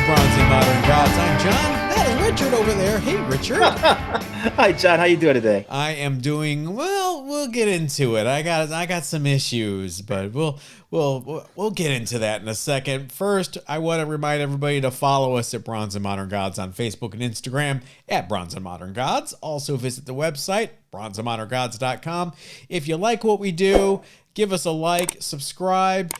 Bronze and Modern Gods. I'm John. That is Richard over there. Hey, Richard. Hi, John. How you doing today? I am doing well. We'll get into it. I got some issues, but we'll get into that in a second. First, I want to remind everybody to follow us at Bronze and Modern Gods on Facebook and Instagram at Bronze and Modern Gods. Also visit the website bronzeandmoderngods.com. If you like what we do, give us a like, subscribe.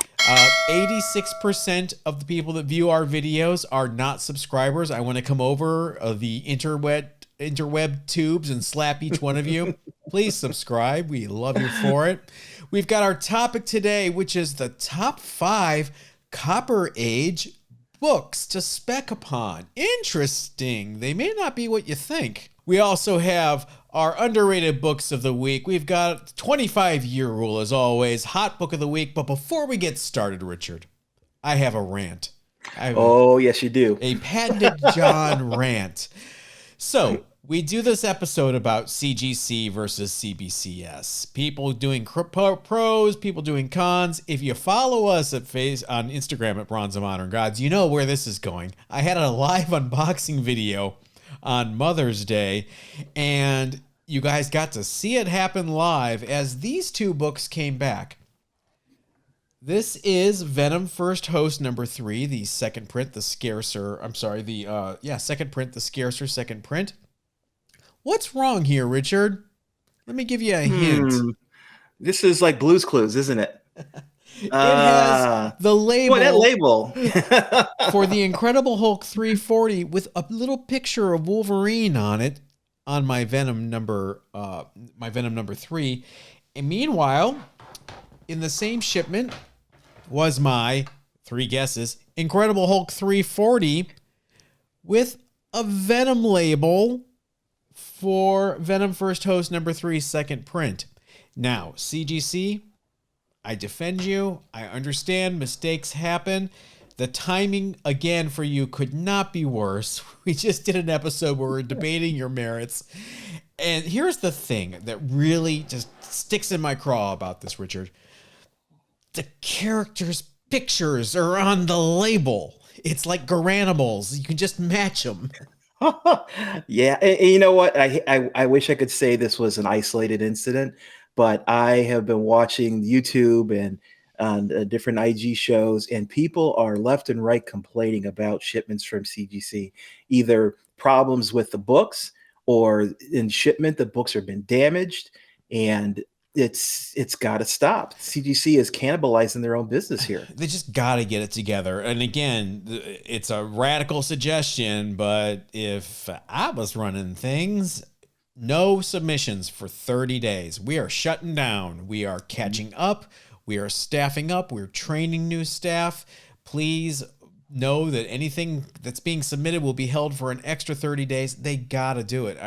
86% of the people that view our videos are not subscribers. I want to come over the interweb tubes and slap each one of you. Please subscribe. We love you for it. We've got our topic today, which is the top 5 Copper Age books to spec upon. Interesting. They may not be what you think. We also have our underrated books of the week. We've got 25-year rule as always, hot book of the week. But before we get started, Richard, I have a rant. Yes, you do. A patented John rant. So we do this episode about CGC versus CBCS. People doing pros, people doing cons. If you follow us on Instagram at Bronze and Modern Gods, you know where this is going. I had a live unboxing video on Mother's Day, and you guys got to see it happen live as these two books came back. This is Venom First Host number 3, the second print, the scarcer. I'm sorry, second print, the scarcer second print. What's wrong here, Richard? Let me give you a hint. This is like Blue's Clues, isn't it? It has the label. What, that label? For the Incredible Hulk 340 with a little picture of Wolverine on it on my Venom number 3. And meanwhile, in the same shipment was my 3 guesses Incredible Hulk 340 with a Venom label for Venom First Host number 3 second print. Now, CGC, I defend you. I understand mistakes happen. The timing, again, for you could not be worse. We just did an episode where we're debating your merits. And here's the thing that really just sticks in my craw about this, Richard. The characters' pictures are on the label. It's like Garanimals. You can just match them. Yeah. And you know what? I wish I could say this was an isolated incident, but I have been watching YouTube and different IG shows, and people are left and right complaining about shipments from CGC, either problems with the books or in shipment, the books have been damaged, and it's got to stop. CGC is cannibalizing their own business here. They just got to get it together. And again, it's a radical suggestion, but if I was running things, no submissions for 30 days. We are shutting down. We are catching up. We are staffing up. We're training new staff. Please know that anything that's being submitted will be held for an extra 30 days. They got to do it.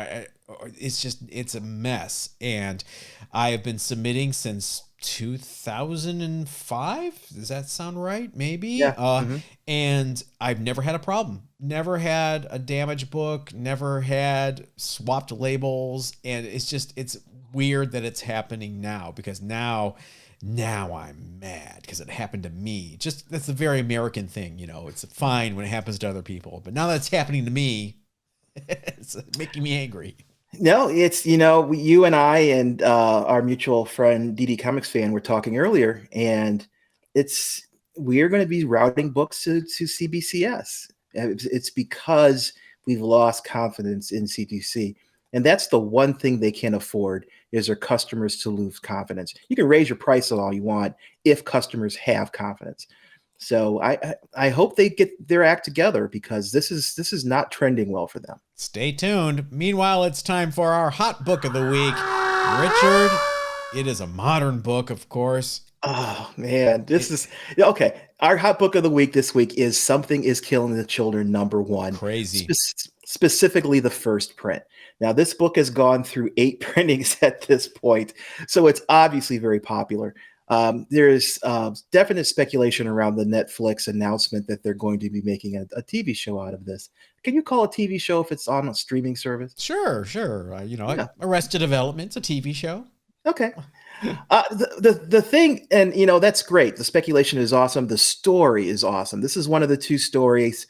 It's a mess. And I have been submitting since 2005. Does that sound right? Maybe. Yeah. And I've never had a problem. Never had a damaged book. Never had swapped labels. And it's weird that it's happening now, because now I'm mad because it happened to me. Just, that's a very American thing. You know, it's fine when it happens to other people, but now that it's happening to me, it's making me angry. No, it's, you and I and our mutual friend DD Comics fan were talking earlier, and we're going to be routing books to CBCS. It's because we've lost confidence in CGC. And that's the one thing they can't afford, is their customers to lose confidence. You can raise your price all you want if customers have confidence. So I hope they get their act together, because this is not trending well for them. Stay tuned. Meanwhile, it's time for our hot book of the week. Richard, it is a modern book, of course. Oh, man. This is okay. Our hot book of the week this week is Something is Killing the Children, number 1. Crazy. Specifically the first print. Now, this book has gone through 8 printings at this point, so it's obviously very popular. There's definite speculation around the Netflix announcement that they're going to be making a TV show out of this. Can you call a TV show if it's on a streaming service? Sure. Arrested Development's a TV show. Okay. The thing, and that's great. The speculation is awesome. The story is awesome. This is one of the 2 stories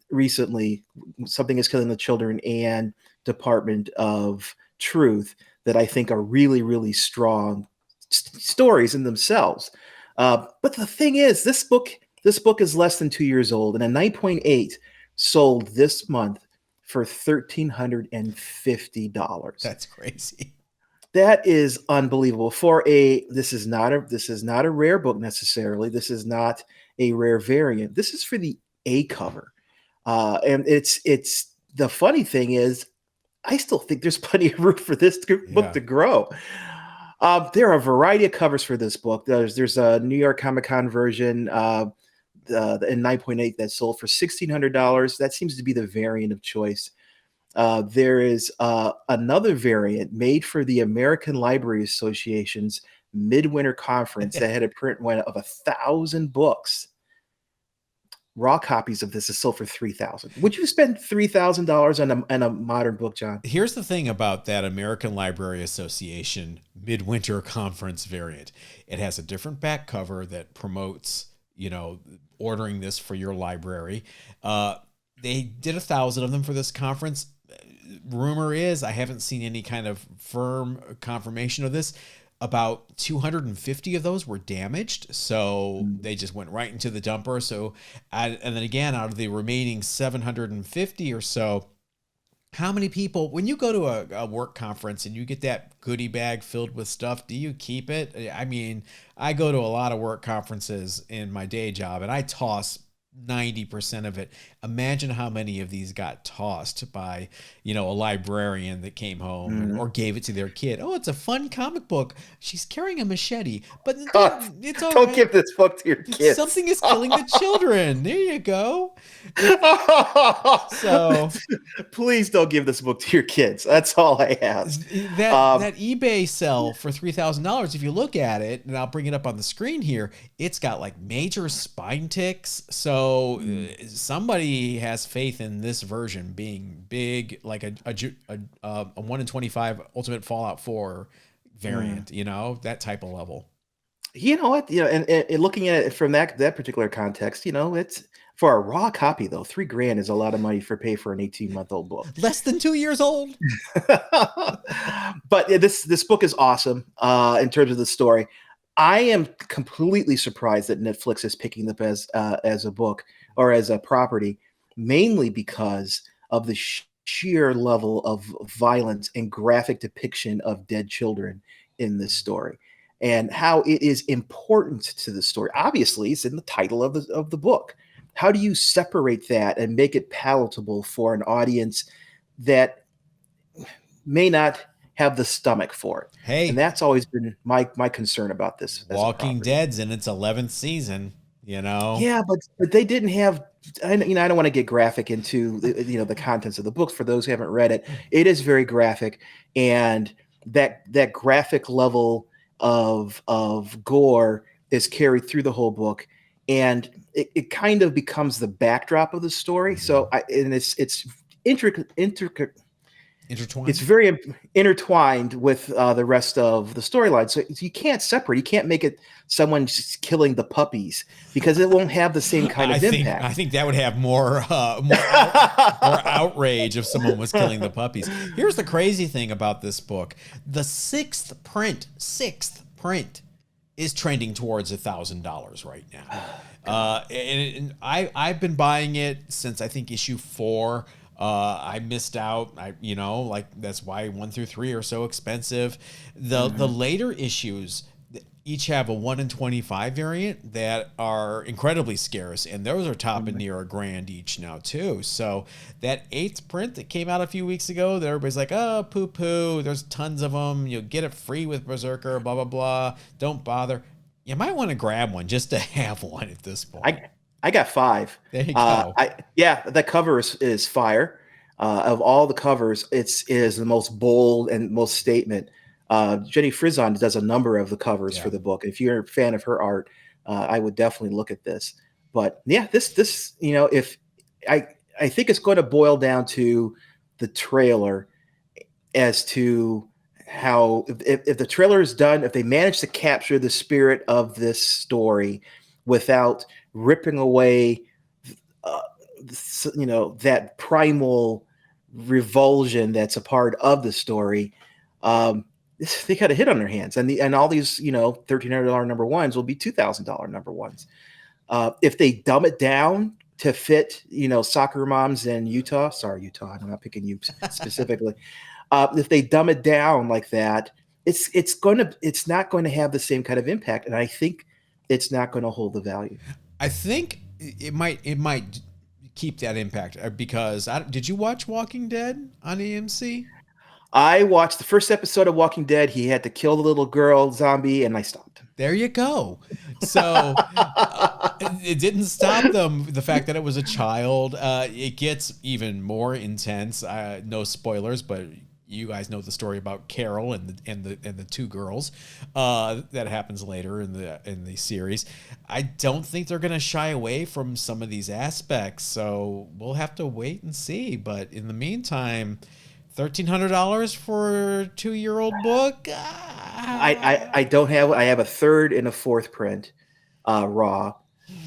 recently, Something is Killing the Children and Department of Truth, that I think are really, really strong stories in themselves. But the thing is, this book is less than 2 years old, and a 9.8 sold this month for $1,350. That's crazy. That is unbelievable for a. This is not a rare book necessarily. This is not a rare variant. This is for the A cover, and it's the funny thing is, I still think there's plenty of room for this book Yeah. to grow. There are a variety of covers for this book. There's a New York Comic Con version in 9.8 that sold for $1,600. That seems to be the variant of choice. There is another variant made for the American Library Association's Midwinter Conference that had a print run of 1,000 books. Raw copies of this is sold for $3,000. Would you spend $3,000 on a modern book, John? Here's the thing about that American Library Association Midwinter Conference variant. It has a different back cover that promotes, ordering this for your library. They did 1,000 of them for this conference. Rumor is, I haven't seen any kind of firm confirmation of this, about 250 of those were damaged, so they just went right into the dumper. So, and then again, out of the remaining 750 or so, how many people, when you go to a work conference and you get that goodie bag filled with stuff, do you keep it? I mean, I go to a lot of work conferences in my day job, and I toss 90% of it. Imagine how many of these got tossed by, a librarian that came home or gave it to their kid. Oh, it's a fun comic book. She's carrying a machete, but it's all Don't right. give this book to your kids. Something is killing the children. There you go. So please don't give this book to your kids. That's all I ask. That eBay sell for $3,000, if you look at it, and I'll bring it up on the screen here, it's got like major spine ticks. So somebody has faith in this version being big, like a 1 in 25 Ultimate Fallout 4 variant, that type of level. You know what? And looking at it from that particular context, it's for a raw copy though. $3,000 is a lot of money for an 18-month-old book. Less than 2 years old. But this book is awesome in terms of the story. I am completely surprised that Netflix is picking up as a book or as a property, mainly because of the sheer level of violence and graphic depiction of dead children in this story, and how it is important to the story. Obviously, it's in the title of the book. How do you separate that and make it palatable for an audience that may not have the stomach for it? Hey, and that's always been my concern about this. Walking Dead's in its 11th season, Yeah, but they didn't have. I don't want to get graphic into the contents of the books for those who haven't read it. It is very graphic, and that graphic level of gore is carried through the whole book, and it kind of becomes the backdrop of the story. So it's intricate. Intertwined. It's very intertwined with the rest of the storyline. So you can't separate. You can't make it someone just killing the puppies, because it won't have the same kind of impact. I think that would have more outrage if someone was killing the puppies. Here's the crazy thing about this book: the sixth print is trending towards $1,000 right now. And I've been buying it since I think issue 4. I missed out. That's why 1 through 3 are so expensive. The later issues each have a 1 in 25 variant that are incredibly scarce, and those are topping near $1,000 each now too. So that 8th print that came out a few weeks ago, that everybody's like, oh, poo poo. There's tons of them. You'll get it free with Berserker. Blah blah blah. Don't bother. You might want to grab one just to have one at this point. I got 5. There you go. The cover is fire. Of all the covers, it is the most bold and most statement. Jenny Frison does a number of the covers for the book. If you're a fan of her art, I would definitely look at this. But yeah, this if I think it's going to boil down to the trailer as to how if the trailer is done, if they manage to capture the spirit of this story without ripping away that primal revulsion that's a part of the story, um, they got a hit on their hands, and all these $1,300 number ones will be $2,000 number ones. If they dumb it down to fit soccer moms in Utah, sorry Utah, I'm not picking you specifically. If they dumb it down like that, it's not going to have the same kind of impact, and I think it's not going to hold the value. I think it might keep that impact because did you watch Walking Dead on AMC? I watched the first episode of Walking Dead. He had to kill the little girl zombie, and I stopped. There you go. So it didn't stop them. The fact that it was a child, it gets even more intense. No spoilers, but you guys know the story about Carol and the two girls that happens later in the series. I don't think they're going to shy away from some of these aspects, so we'll have to wait and see. But in the meantime, $1,300 for a 2-year-old book. I don't have. I have a third and a fourth print, raw.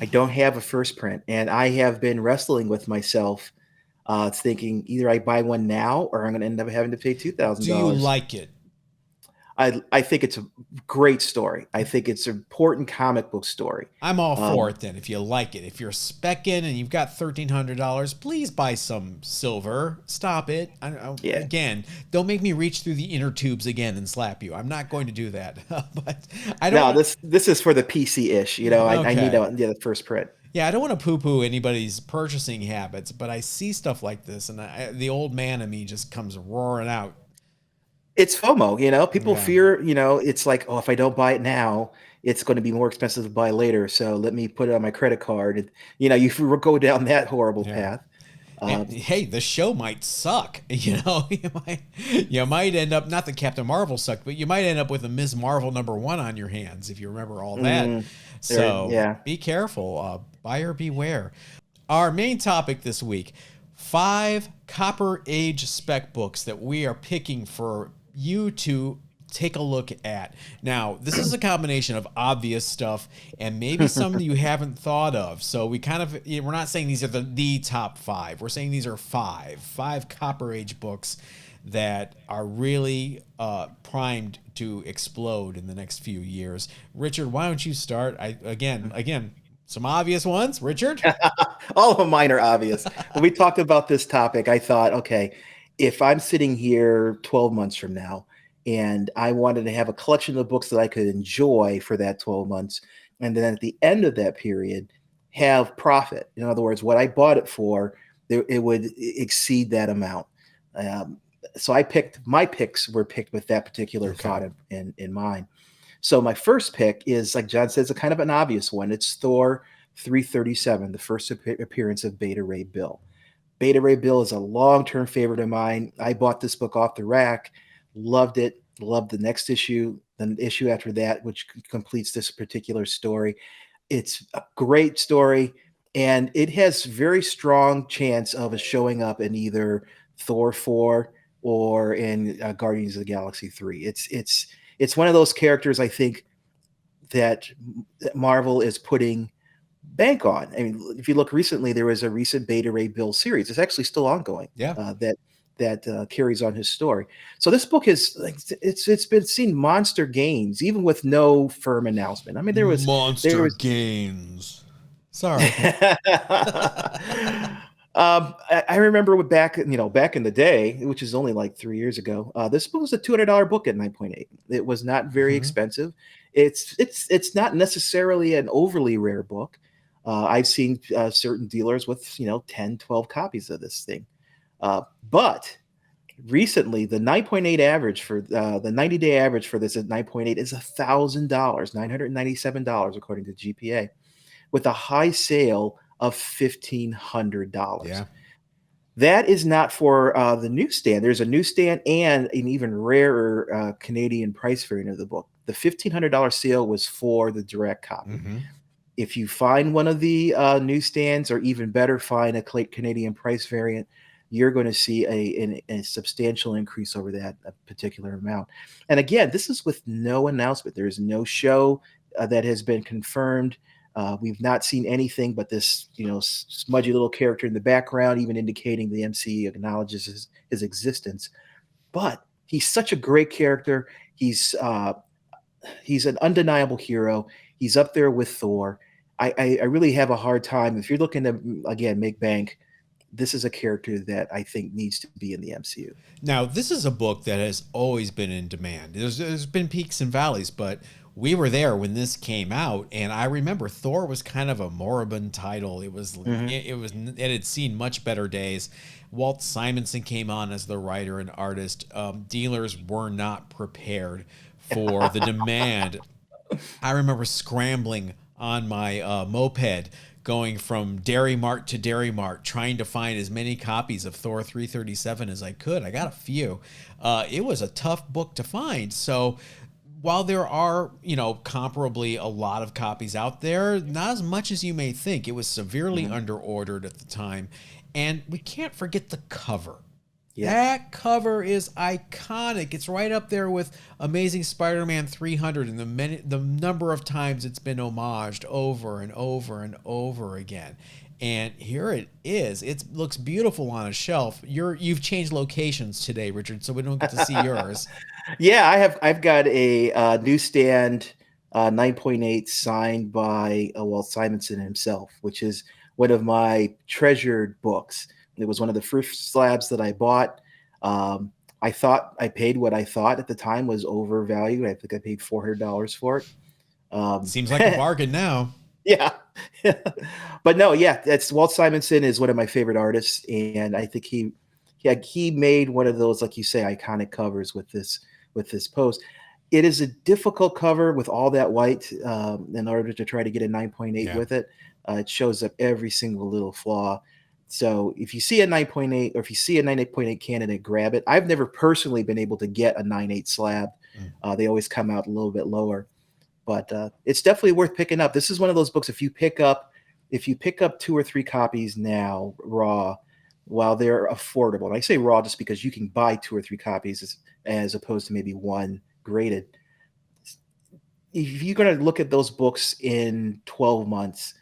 I don't have a first print, and I have been wrestling with myself, thinking either I buy one now or I'm going to end up having to pay $2,000. Do you like it? I think it's a great story. I think it's an important comic book story. I'm all for it then. If you like it, if you're specking and you've got $1,300, please buy some silver. Stop it. Yeah. Again, don't make me reach through the inner tubes again and slap you. I'm not going to do that. But I don't. No, this is for the PC-ish. I need the first print. Yeah, I don't want to poo-poo anybody's purchasing habits, but I see stuff like this, and the old man in me just comes roaring out. It's FOMO, people fear, it's like, oh, if I don't buy it now, it's going to be more expensive to buy later. So let me put it on my credit card. And, you go down that horrible path. And, hey, the show might suck. You might end up, not that Captain Marvel sucked, but you might end up with a Ms. Marvel #1 on your hands if you remember all that. So be careful. Buyer beware. Our main topic this week, 5 Copper Age spec books that we are picking for you to take a look at. Now, this is a combination of obvious stuff and maybe some you haven't thought of. So we're not saying these are the top 5. We're saying these are 5 Copper Age books that are really primed to explode in the next few years. Richard, why don't you start? Again, some obvious ones. Richard? All of mine are obvious. When we talked about this topic, I thought, okay, if I'm sitting here 12 months from now and I wanted to have a collection of books that I could enjoy for that 12 months, and then at the end of that period, have profit. In other words, what I bought it for, it would exceed that amount. So my picks were picked with that particular thought in mind. So my first pick is, like John says, a kind of an obvious one. It's Thor 337, the first appearance of Beta Ray Bill. Beta Ray Bill is a long-term favorite of mine. I bought this book off the rack, loved it, loved the next issue, the issue after that, which completes this particular story. It's a great story, and it has very strong chance of showing up in either Thor 4 or in Guardians of the Galaxy 3. It's one of those characters, I think, that Marvel is putting bank on. I mean, if you look recently, there was a recent Beta Ray Bill series. It's actually still ongoing. Yeah. That carries on his story. So this book it's been seen monster gains, even with no firm announcement. I mean, there was gains. Sorry. I remember back in the day, which is only like 3 years ago. This book was a $200 book at 9.8. It was not very expensive. It's not necessarily an overly rare book. I've seen certain dealers with 10, 12 copies of this thing. But recently, the 9.8 average for the 90-day average for this at 9.8 is $1,000, $997 according to GPA, with a high sale of $1,500. Yeah. That is not for the newsstand. There's a newsstand and an even rarer Canadian price variant of the book. The $1,500 sale was for the direct copy. If you find one of the newsstands, or even better, find a Canadian price variant, you're going to see a substantial increase over that particular amount. And again, this is with no announcement. There is no show that has been confirmed. We've not seen anything but this, smudgy little character in the background, even indicating the MCU acknowledges his existence. But he's such a great character. He's an undeniable hero. He's up there with Thor. I really have a hard time if you're looking to again make bank. This is a character that I think needs to be in the MCU. Now, this is a book that has always been in demand. There's been peaks and valleys, but we were there when this came out, and I remember Thor was kind of a moribund title. It had seen much better days. Walt Simonson came on as the writer and artist. Dealers were not prepared for the demand. I remember scrambling on my moped, going from Dairy Mart to Dairy Mart, trying to find as many copies of Thor 337 as I could. I got a few. It was a tough book to find. So while there are, comparably a lot of copies out there, not as much as you may think. It was severely underordered at the time. And we can't forget the cover. Yeah. That cover is iconic. It's right up there with Amazing Spider-Man 300 and the number of times it's been homaged over and over and over again. And here it is. It looks beautiful on a shelf. You've changed locations today, Richard, so we don't get to see yours. Yeah, I've got a newsstand 9.8 signed by Walt Simonson himself, which is one of my treasured books. It was one of the first slabs that I bought. I thought I paid what I thought at the time was overvalued. I think I paid $400 for it. Seems like a bargain now. Yeah. But no, yeah, that's Walt Simonson is one of my favorite artists. And I think he made one of those, like you say, iconic covers with this post. It is a difficult cover with all that white in order to try to get a 9.8 with it. It shows up every single little flaw. So if you see a 9.8 or if you see a 9.8 candidate, grab it. I've never personally been able to get a 9.8 slab. They always come out a little bit lower, but it's definitely worth picking up. This is one of those books. If you pick up 2 or 3 copies now, raw, while they're affordable, and I say raw just because you can buy 2 or 3 copies as opposed to maybe one graded. If you're going to look at those books in 12 months,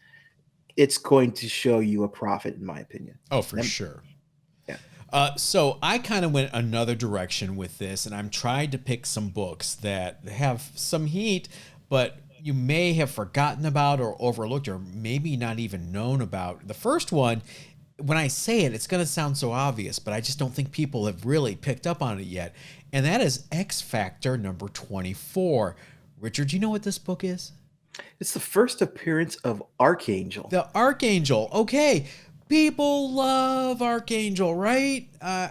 it's going to show you a profit, in my opinion. Oh, for sure. Yeah. So I kind of went another direction with this, and I'm trying to pick some books that have some heat, but you may have forgotten about or overlooked or maybe not even known about. The first one, when I say it, it's going to sound so obvious, but I just don't think people have really picked up on it yet. And that is X Factor number 24. Richard, do you know what this book is? It's the first appearance of Archangel. The Archangel. Okay. People love Archangel, right?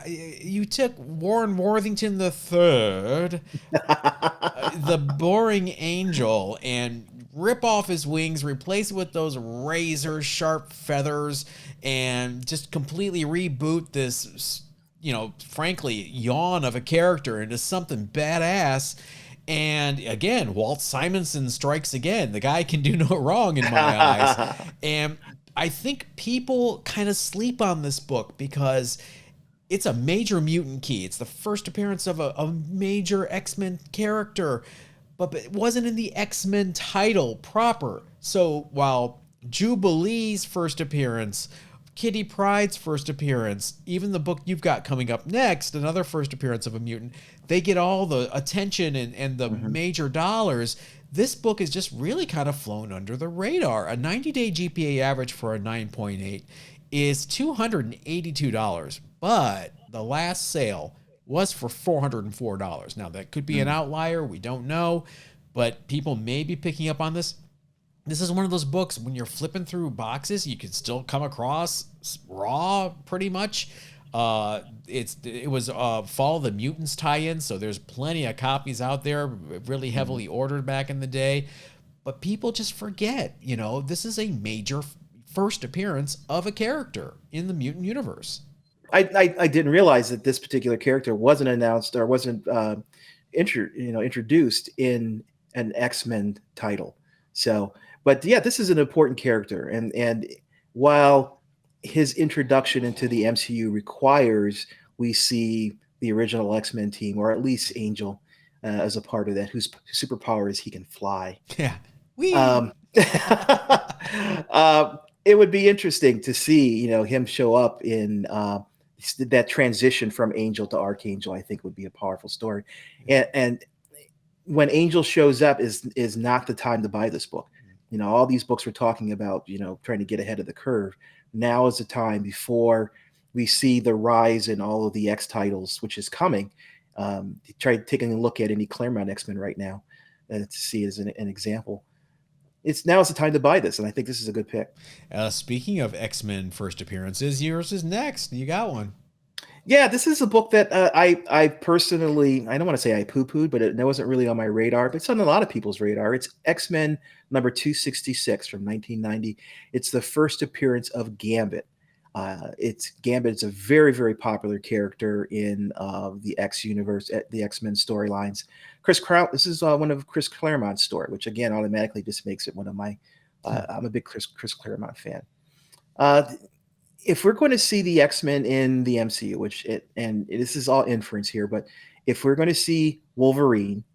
You took Warren Worthington III, the boring angel, and rip off his wings, replace it with those razor sharp feathers, and just completely reboot this, frankly, yawn of a character into something badass. And again, Walt Simonson strikes again. The guy can do no wrong in my eyes. And I think people kind of sleep on this book because it's a major mutant key. It's the first appearance of a major X-Men character, but it wasn't in the X-Men title proper. So while Jubilee's first appearance, Kitty Pryde's first appearance, even the book you've got coming up next, another first appearance of a mutant, they get all the attention and the major dollars. This book is just really kind of flown under the radar. A 90-day GPA average for a 9.8 is $282, but the last sale was for $404. Now, that could be an outlier. We don't know, but people may be picking up on this. This is one of those books, when you're flipping through boxes, you can still come across raw pretty much. It was Fall of the Mutants tie-in, so there's plenty of copies out there, really heavily ordered back in the day. But people just forget, this is a major first appearance of a character in the mutant universe. I didn't realize that this particular character wasn't announced or wasn't introduced in an X-Men title. So, but yeah, this is an important character, and while his introduction into the MCU requires we see the original X-Men team, or at least Angel as a part of that, whose superpower is he can fly. Yeah. It would be interesting to see, him show up in that transition from Angel to Archangel. I think would be a powerful story, and when Angel shows up is not the time to buy this book. All these books we're talking about, trying to get ahead of the curve. Now is the time before we see the rise in all of the X titles, which is coming. Try taking a look at any Claremont X-Men right now to see as an example. Now is the time to buy this, and I think this is a good pick. Speaking of X-Men first appearances, yours is next. You got one. Yeah, this is a book that I personally, I don't want to say I poo-pooed, but it wasn't really on my radar, but it's on a lot of people's radar. It's X-Men number 266 from 1990. It's the first appearance of Gambit. Gambit is a very, very popular character in the X universe, the X-Men storylines. This is one of Chris Claremont's story, which again automatically just makes it one of my. I'm a big Chris Claremont fan. If we're going to see the X-Men in the MCU, and this is all inference here, but if we're going to see Wolverine,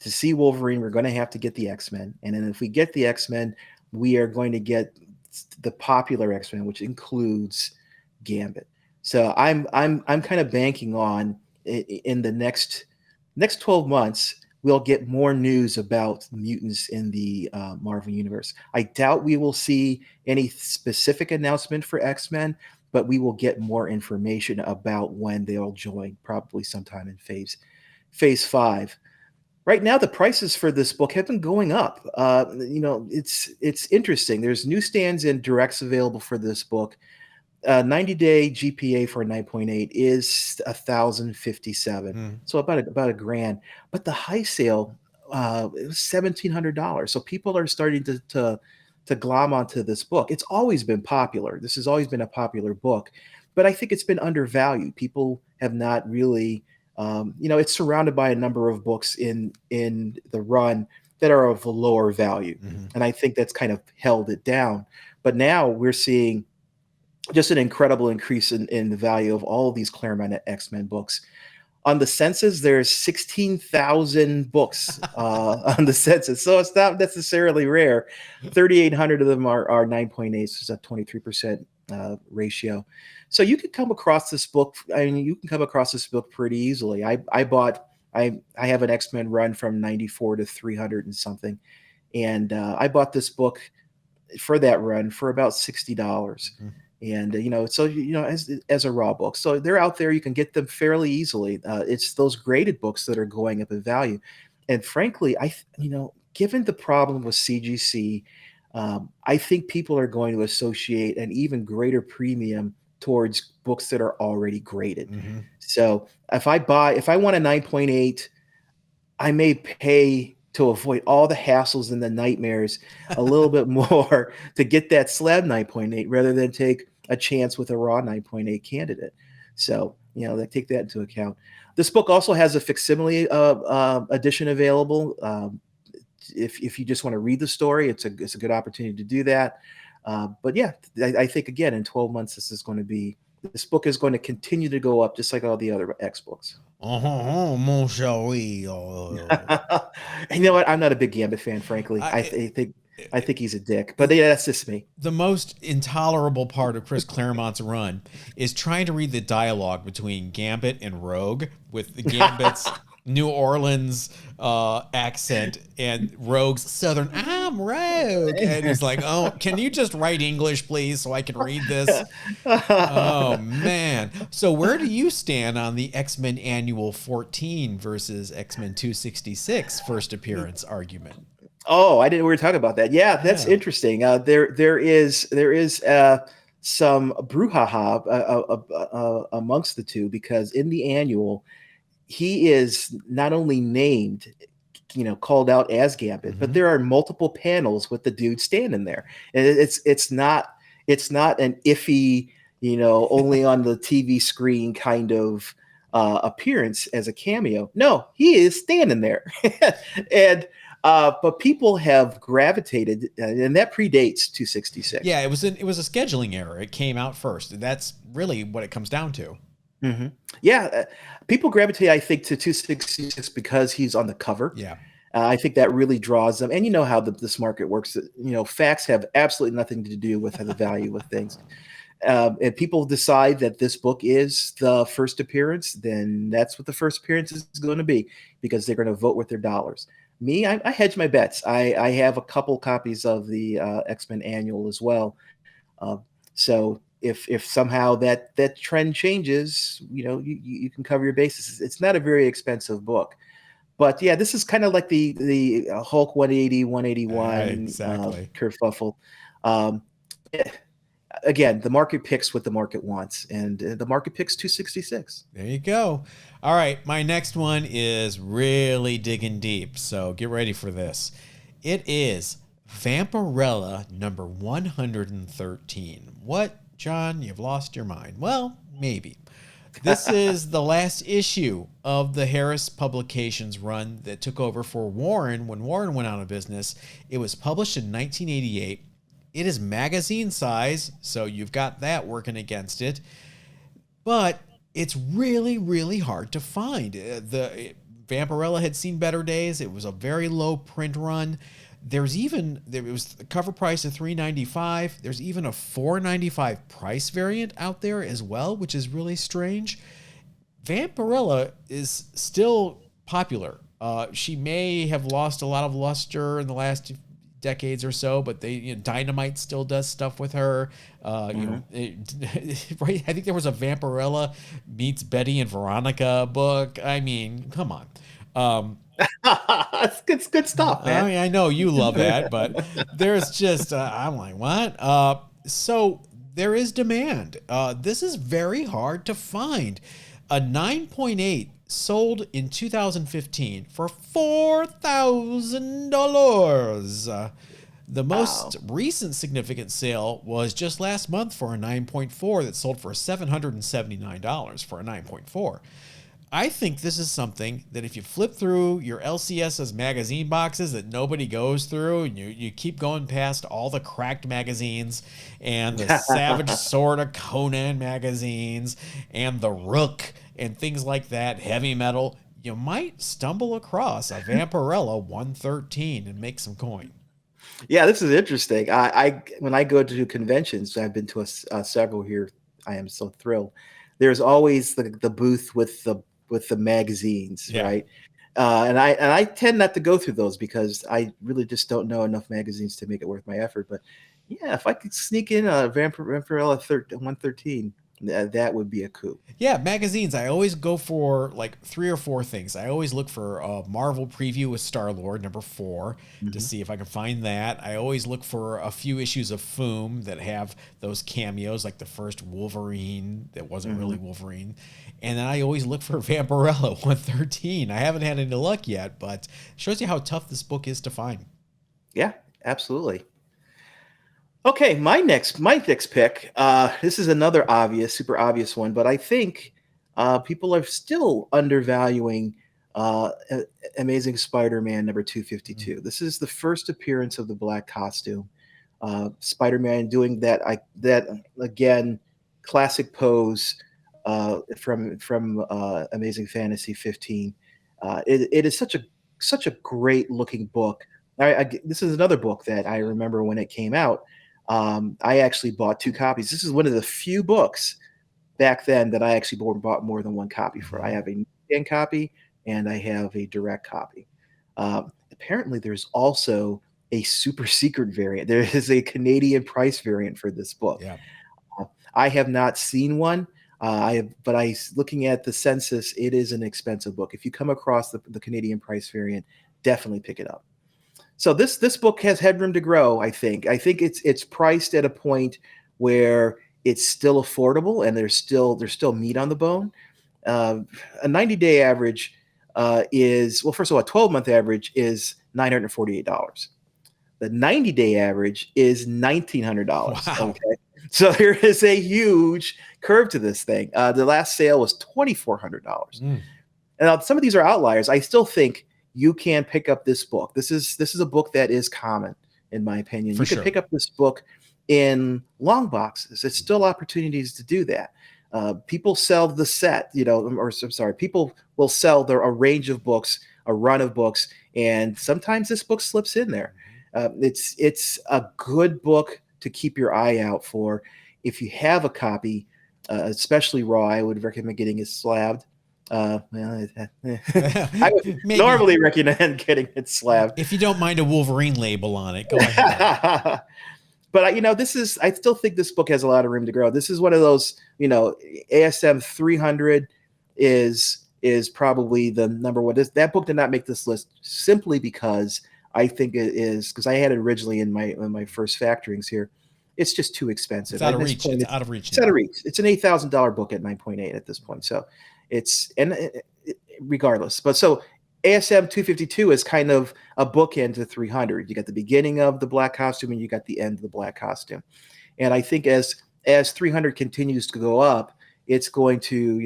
we're going to have to get the X-Men, and then if we get the X-Men, we are going to get the popular X-Men, which includes Gambit. So I'm kind of banking on in the next 12 months we'll get more news about mutants in the Marvel Universe. I doubt we will see any specific announcement for X-Men, but we will get more information about when they'll join, probably sometime in Phase 5. Right now, the prices for this book have been going up. It's interesting. There's newsstands and directs available for this book. 90-day GPA for a 9.8 is 1,057, so about a grand. But the high sale, it was $1,700. So people are starting to glom onto this book. It's always been popular. This has always been a popular book, but I think it's been undervalued. People have not really, it's surrounded by a number of books in the run that are of a lower value, and I think that's kind of held it down. But now we're seeing just an incredible increase in the value of all of these Claremont X-Men books. On the census, there's 16,000 books on the census, so it's not necessarily rare. 3,800 of them are 9.8, so it's a 23% ratio. So you can come across this book. I mean, you can come across this book pretty easily. I have an X-Men run from 94 to 300 and something, and I bought this book for that run for about $60. And as a raw book, so they're out there. You can get them fairly easily. It's those graded books that are going up in value, and frankly, given the problem with CGC, I think people are going to associate an even greater premium towards books that are already graded. So if I want a 9.8, I may pay to avoid all the hassles and the nightmares a little bit more to get that slab 9.8 rather than take a chance with a raw 9.8 candidate. So, they take that into account. This book also has a facsimile edition available. If you just want to read the story, it's a good opportunity to do that. But yeah, I think again, in 12 months, this book is going to continue to go up just like all the other X books. Mon chéri. You know what? I'm not a big Gambit fan, frankly. I think he's a dick, but yeah, that's just me. The most intolerable part of Chris Claremont's run is trying to read the dialogue between Gambit and Rogue, with the Gambit's New Orleans accent and Rogue's Southern, I'm Rogue. And he's like, oh, can you just write English, please, so I can read this? Oh, man. So where do you stand on the X-Men Annual 14 versus X-Men 266 first appearance argument? Oh, I didn't. We were talking about that. Yeah, that's interesting. There is some brouhaha amongst the two, because in the annual, he is not only named, called out as Gambit, but there are multiple panels with the dude standing there, and it's not an iffy, only on the TV screen kind of appearance as a cameo. No, he is standing there, and. But people have gravitated, and that predates 266. Yeah, it was a scheduling error. It came out first. That's really what it comes down to. Yeah, people gravitate, I think, to 266 because he's on the cover. Yeah, I think that really draws them. And you know how this market works. Facts have absolutely nothing to do with the value of things. And people decide that this book is the first appearance, then that's what the first appearance is going to be, because they're going to vote with their dollars. Me, I hedge my bets. I have a couple copies of the X-Men annual as well. Uh, so if somehow that trend changes, you can cover your bases. It's not a very expensive book. But yeah, this is kind of like the Hulk 180, 181 Exactly. kerfuffle. Um, Again, the market picks what the market wants, and the market picks 266. There you go. All right, my next one is really digging deep, so get ready for this. It is Vampirella number 113. What, John? You've lost your mind. Well, maybe. This is the last issue of the Harris Publications run that took over for Warren when Warren went out of business. It was published in 1988. It is magazine size, so you've got that working against it. But it's really, really hard to find. The Vampirella had seen better days. It was a very low print run. There was the cover price of $3.95. There's even a $4.95 price variant out there as well, which is really strange. Vampirella is still popular. She may have lost a lot of luster in the last decades or so, but Dynamite still does stuff with her. Right? I think there was a Vampirella meets Betty and Veronica book. I mean, come on. It's good stuff, man. I know you love that, but there's just I'm like, what? So there is demand. This is very hard to find. A 9.8 sold in 2015 for $4,000. The most recent significant sale was just last month for a 9.4 that sold for $779 for a 9.4. I think this is something that if you flip through your LCS's magazine boxes that nobody goes through, and you keep going past all the cracked magazines and the Savage Sword of Conan magazines and the Rook and things like that, heavy metal, you might stumble across a Vampirella 113 and make some coin. Yeah, this is interesting. I when I go to conventions, I've been to several here. I am so thrilled. There's always the booth with the magazines, Yeah. right? And I tend not to go through those because I really just don't know enough magazines to make it worth my effort. But yeah, if I could sneak in a Vampirella 113, that would be a coup. Yeah, magazines. I always go for like 3 or 4 things. I always look for a Marvel preview with Star-Lord, number 4, to see if I can find that. I always look for a few issues of Foom that have those cameos, like the first Wolverine that wasn't really Wolverine. And then I always look for Vampirella 113. I haven't had any luck yet, but it shows you how tough this book is to find. Yeah, absolutely. Okay, my next pick. This is another super obvious one, but I think people are still undervaluing Amazing Spider-Man number 252. This is the first appearance of the black costume. Spider-Man doing that again, classic pose from Amazing Fantasy 15. It is such a great looking book. This is another book that I remember when it came out. I actually bought 2 copies. This is one of the few books back then that I actually bought more than 1 copy for. I have a scan copy and I have a direct copy. Apparently, there's also a super secret variant. There is a Canadian price variant for this book. Yeah. I have not seen one. Looking at the census, it is an expensive book. If you come across the Canadian price variant, definitely pick it up. So this book has headroom to grow. I think it's priced at a point where it's still affordable and there's still meat on the bone. A 90-day average first of all, a 12-month average is $948. The 90-day average is $1,900. Wow. Okay, so there is a huge curve to this thing. The last sale was $2,400. And some of these are outliers. I still think you can pick up this book. This is a book that is common, in my opinion. You can pick up this book in long boxes. It's still opportunities to do that. People sell the set, people will sell a range of books a run of books, and sometimes this book slips in there. It's a good book to keep your eye out for. If you have a copy, especially raw, I would recommend getting it slabbed. Well, I would Maybe. normally recommend getting it slabbed. If you don't mind a Wolverine label on it, go ahead. But I still think this book has a lot of room to grow. This is one of those, ASM 300 is probably the number one. That book did not make this list simply because I think it is, because I had it originally in my first factorings here. It's just too expensive. It's out of reach. It's out of reach. It's out of reach. It's an $8,000 book at 9.8 at this point. So regardless. But so ASM 252 is kind of a bookend to 300. You got the beginning of the black costume and you got the end of the black costume. And I think as 300 continues to go up, it's going to,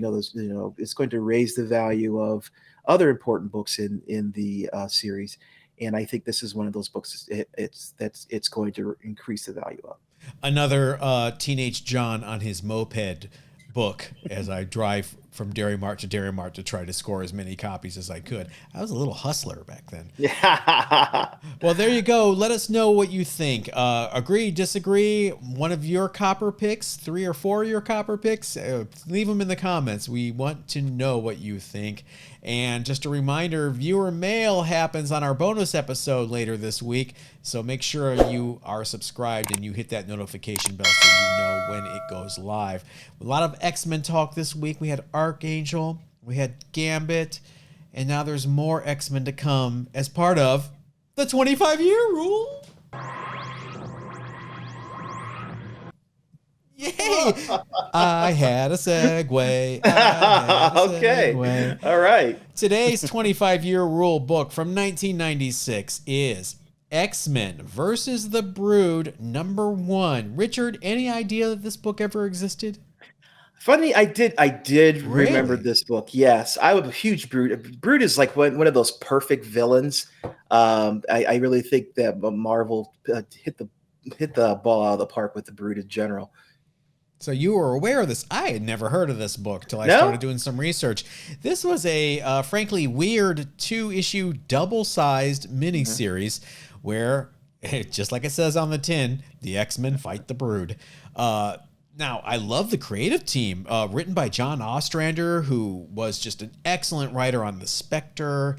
it's going to raise the value of other important books in the series. And I think this is one of those books. It's going to increase the value of. Another Teenage John on his moped book as I drive from Dairy Mart to try to score as many copies as I could. I was a little hustler back then. Yeah. Well, there you go. Let us know what you think. Agree, disagree, one of your copper picks, 3 or 4 of your copper picks, leave them in the comments. We want to know what you think. And just a reminder, viewer mail happens on our bonus episode later this week. So make sure you are subscribed and you hit that notification bell so you know when it goes live. A lot of X-Men talk this week. We had Archangel, we had Gambit, and now there's more X-Men to come as part of the 25-year rule. Yay! I had a segue. Okay. All right. Today's 25-year rule book from 1996 is X-Men versus the Brood #1. Richard, any idea that this book ever existed? Funny, I did Really? remember this book. Yes, I was a huge Brood. Brood is like one of those perfect villains. I really think that Marvel hit the ball out of the park with the Brood in general. So you were aware of this. I had never heard of this book till I No? started doing some research. This was a frankly weird 2-issue double-sized miniseries where, just like it says on the tin, the X-Men fight the Brood. Now, I love the creative team, written by John Ostrander, who was just an excellent writer on The Spectre.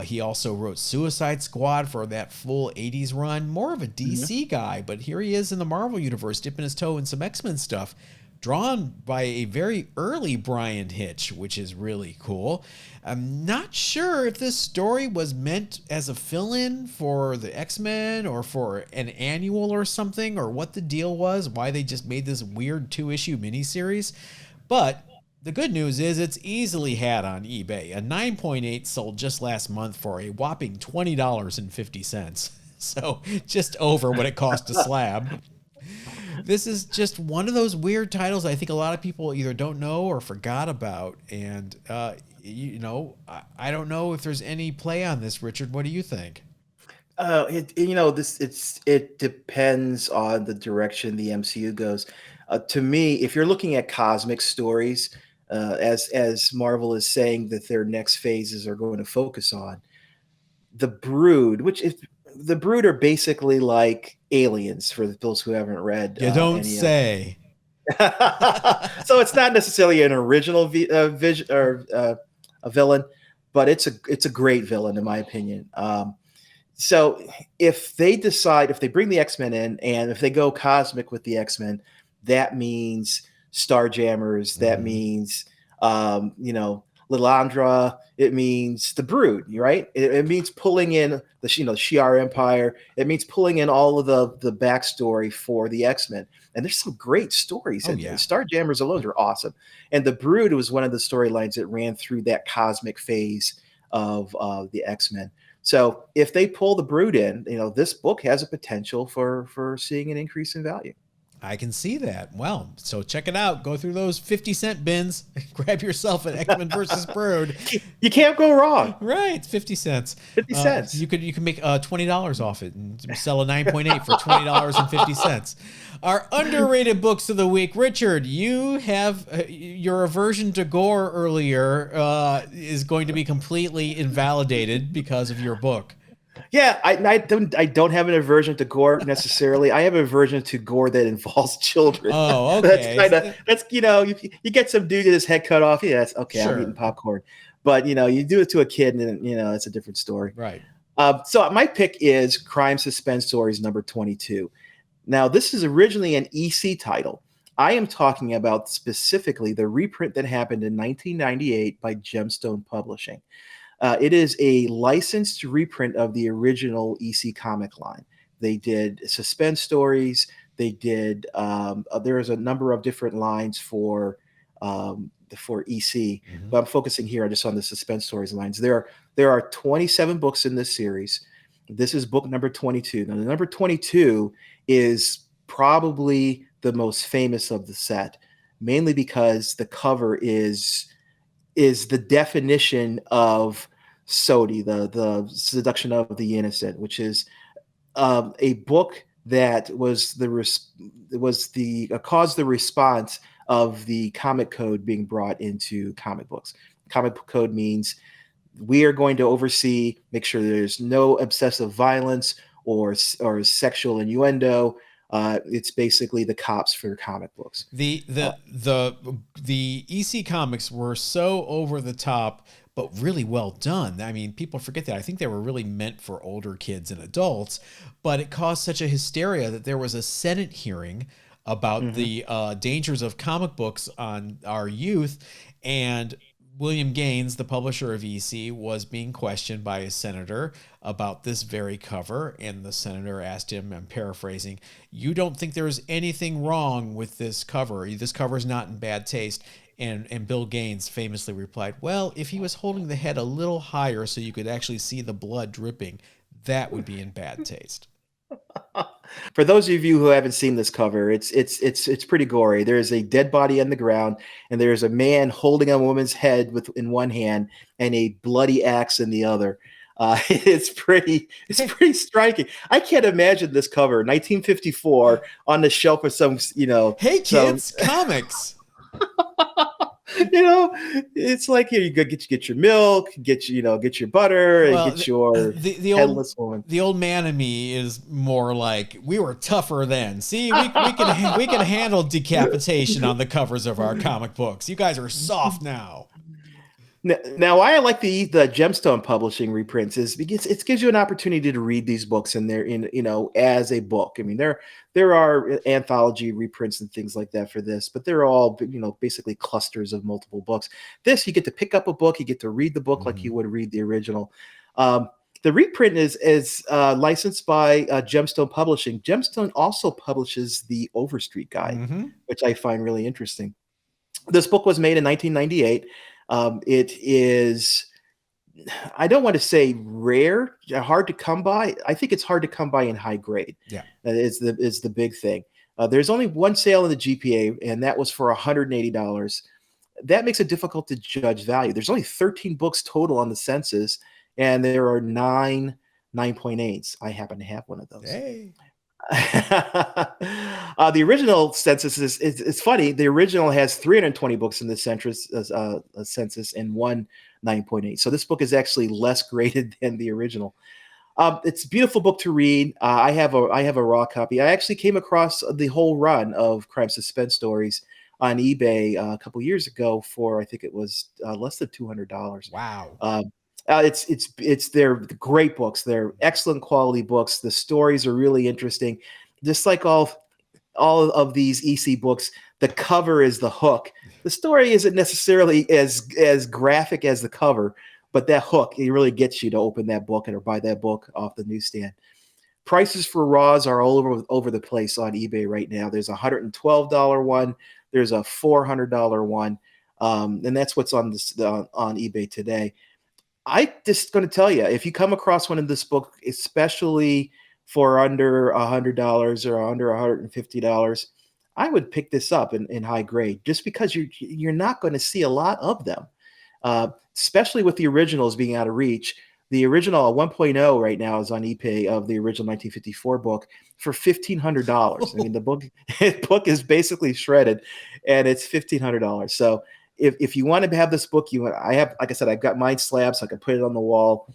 He also wrote Suicide Squad for that full 80s run. More of a DC guy, but here he is in the Marvel Universe, dipping his toe in some X-Men stuff, drawn by a very early Brian Hitch, which is really cool. I'm not sure if this story was meant as a fill-in for the X-Men or for an annual or something, or what the deal was, why they just made this weird 2-issue miniseries. But the good news is it's easily had on eBay. A 9.8 sold just last month for a whopping $20.50. So just over what it cost to slab. This is just one of those weird titles I think a lot of people either don't know or forgot about. And, I don't know if there's any play on this, Richard. What do you think? It depends on the direction the MCU goes. To me, if you're looking at cosmic stories, as Marvel is saying that their next phases are going to focus on, the Brood, the Brood are basically like aliens for those who haven't read. You don't say. So it's not necessarily an original vision or a villain, but it's a great villain in my opinion. So if they bring the X-Men in and if they go cosmic with the X-Men, that means Starjammers, that means Lilandra, it means the Brood, right? It means pulling in the Shi'ar Empire. It means pulling in all of the backstory for the X-Men. And there's some great stories. Oh, and yeah. Starjammers alone are awesome. And the Brood was one of the storylines that ran through that cosmic phase of the X-Men. So if they pull the Brood in, this book has a potential for seeing an increase in value. I can see that. Well, so check it out. Go through those 50-cent bins. Grab yourself an X-Men versus Brood. You can't go wrong. Right, it's 50 cents. 50 cents. You can make $20 off it and sell a 9.8 for $20.50. Our underrated books of the week. Richard, you have your aversion to gore earlier is going to be completely invalidated because of your book. Yeah, I don't have an aversion to gore necessarily. I have an aversion to gore that involves children. Oh, okay. That's you get some dude with his head cut off. Yeah, that's okay. Sure. I'm eating popcorn. But you do it to a kid, and it's a different story. Right. So my pick is Crime Suspense Stories number 22. Now, this is originally an EC title. I am talking about specifically the reprint that happened in 1998 by Gemstone Publishing. It is a licensed reprint of the original EC comic line. They did suspense stories. They did. There is a number of different lines for EC, but I'm focusing here just on the suspense stories lines. There are 27 books in this series. This is book number 22. Now, the number 22 is probably the most famous of the set, mainly because the cover is the definition of Sodi, the seduction of the innocent, which is a book that was caused the response of the comic code being brought into comic books. Comic book code means we are going to oversee, make sure there's no excessive violence or sexual innuendo. It's basically the cops for comic books. The EC comics were so over the top, but really well done. I mean, people forget that. I think they were really meant for older kids and adults, but it caused such a hysteria that there was a Senate hearing about the dangers of comic books on our youth. And William Gaines, the publisher of EC, was being questioned by a senator about this very cover. And the senator asked him, I'm paraphrasing, you don't think there's anything wrong with this cover? This cover's not in bad taste. And Bill Gaines famously replied, well, if he was holding the head a little higher so you could actually see the blood dripping, that would be in bad taste. For those of you who haven't seen this cover, it's pretty gory. There's a dead body on the ground, and there's a man holding a woman's head in one hand and a bloody axe in the other. It's pretty striking. I can't imagine this cover, 1954, on the shelf of some, Hey kids, comics. It's like here you go get your milk, get your butter, and get your headless woman. The old man in me is more like, we were tougher then. See, we can handle decapitation on the covers of our comic books. You guys are soft now. Now, why I like the Gemstone Publishing reprints is because it gives you an opportunity to read these books and they're as a book. I mean, there are anthology reprints and things like that for this, but they're all basically clusters of multiple books. This, you get to pick up a book, you get to read the book like you would read the original. The reprint is licensed by Gemstone Publishing. Gemstone also publishes the Overstreet Guide, which I find really interesting. This book was made in 1998. It is, I don't want to say rare, hard to come by. I think it's hard to come by in high grade. Yeah, that is the big thing. There's only one sale in the GPA, and that was for $180. That makes it difficult to judge value. There's only 13 books total on the census, and there are 9.8s. I happen to have one of those. Hey. The original census it's funny. The original has 320 books in the census and one 9.8. So this book is actually less graded than the original. It's a beautiful book to read. I have a raw copy. I actually came across the whole run of Crime Suspense Stories on eBay a couple years ago for, I think it was less than $200. Wow. They're great books. They're excellent quality books. The stories are really interesting. Just like all of these EC books, the cover is the hook. The story isn't necessarily as graphic as the cover, but that hook, it really gets you to open that book or buy that book off the newsstand. Prices for raws are all over the place on eBay right now. There's a $112 one. There's a $400 one. And that's what's on eBay today. I just going to tell you, if you come across one in this book, especially for under $100 or under $150, I would pick this up in high grade, just because you're not going to see a lot of them, especially with the originals being out of reach. The original 1.0 right now is on eBay of the original 1954 book for $1,500. I mean, the book is basically shredded, and it's $1,500. So if you want to have this book, I have, like I said, I've got mine slabbed so I can put it on the wall.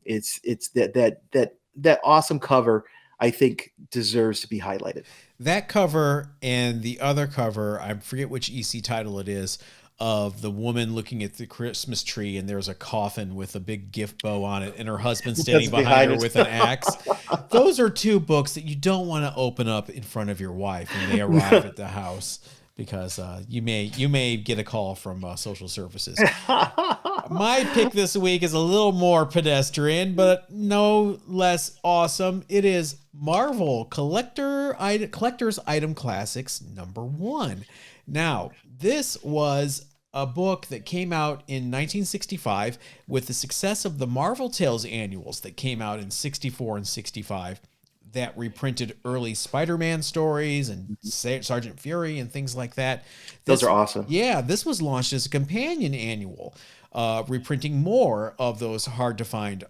It's that awesome cover, I think, deserves to be highlighted. That cover and the other cover, I forget which EC title it is, of the woman looking at the Christmas tree, and there's a coffin with a big gift bow on it and her husband standing behind her with an axe. Those are two books that you don't want to open up in front of your wife when they arrive at the house, because you may get a call from social services. My pick this week is a little more pedestrian, but no less awesome. It is Marvel Collector's Item Classics #1. Now, this was a book that came out in 1965 with the success of the Marvel Tales annuals that came out in 64 and 65 that reprinted early Spider-Man stories and Sergeant Fury and things like that. Those are awesome. Yeah, this was launched as a companion annual, reprinting more of those hard-to-find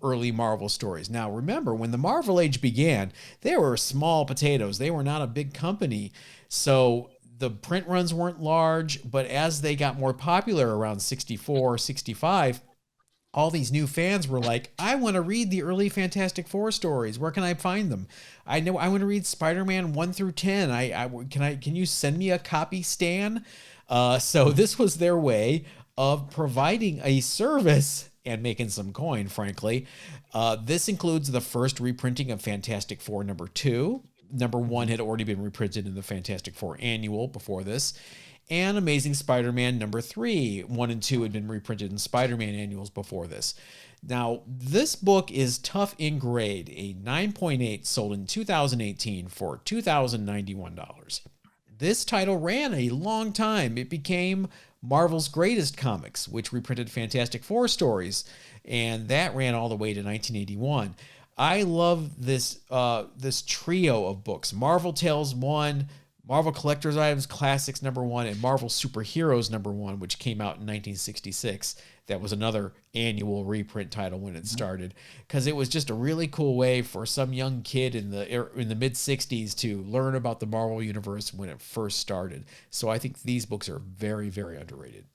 early Marvel stories. Now, remember, when the Marvel Age began, they were small potatoes. They were not a big company. So the print runs weren't large, but as they got more popular around 64, 65, all these new fans were like, I want to read the early Fantastic Four stories. Where can I find them? I know I want to read Spider-Man 1 through 10. Can you send me a copy, Stan? So this was their way of providing a service and making some coin, frankly. This includes the first reprinting of Fantastic Four #2. #1 had already been reprinted in the Fantastic Four annual before this. And Amazing Spider-Man #3. 1 and 2 had been reprinted in Spider-Man annuals before this. Now, this book is tough in grade, a 9.8, sold in 2018 for $2,091. This title ran a long time. It became Marvel's Greatest Comics, which reprinted Fantastic Four stories, and that ran all the way to 1981. I love this this trio of books: Marvel Tales 1, Marvel Collector's Items Classics #1, and Marvel Superheroes #1, which came out in 1966. That was another annual reprint title when it started, because it was just a really cool way for some young kid in the mid 60s to learn about the Marvel universe when it first started. So I think these books are very, very underrated.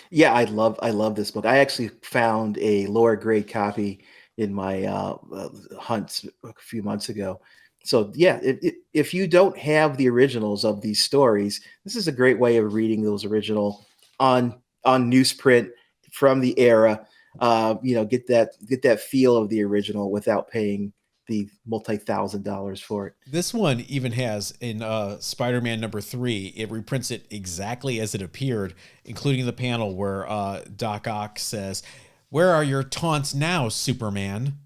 Yeah, I love this book. I actually found a lower grade copy in my hunts a few months ago. So yeah, if you don't have the originals of these stories, this is a great way of reading those original on newsprint from the era. Get that feel of the original without paying the multi-$1,000 for it. This one even has in Spider-Man #3, it reprints it exactly as it appeared, including the panel where Doc Ock says, "Where are your taunts now, Superman?"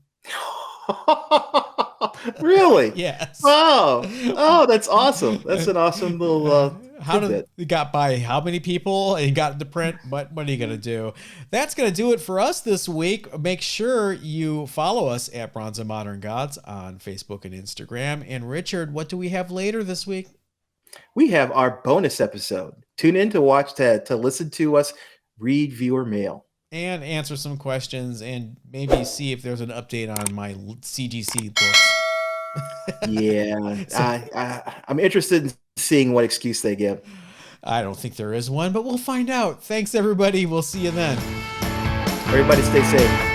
Really? Yes. Oh, that's awesome. That's an awesome little how did it got by how many people and got into print, but what are you gonna do? That's gonna do it for us this week. Make sure you follow us at Bronze and Modern Gods on Facebook and Instagram. And Richard, what do we have later this week? We have our bonus episode. Tune in to listen to us read viewer mail and answer some questions, and maybe see if there's an update on my CGC books. Yeah, I'm interested in seeing what excuse they give. I don't think there is one, but we'll find out. Thanks, everybody. We'll see you then. Everybody stay safe.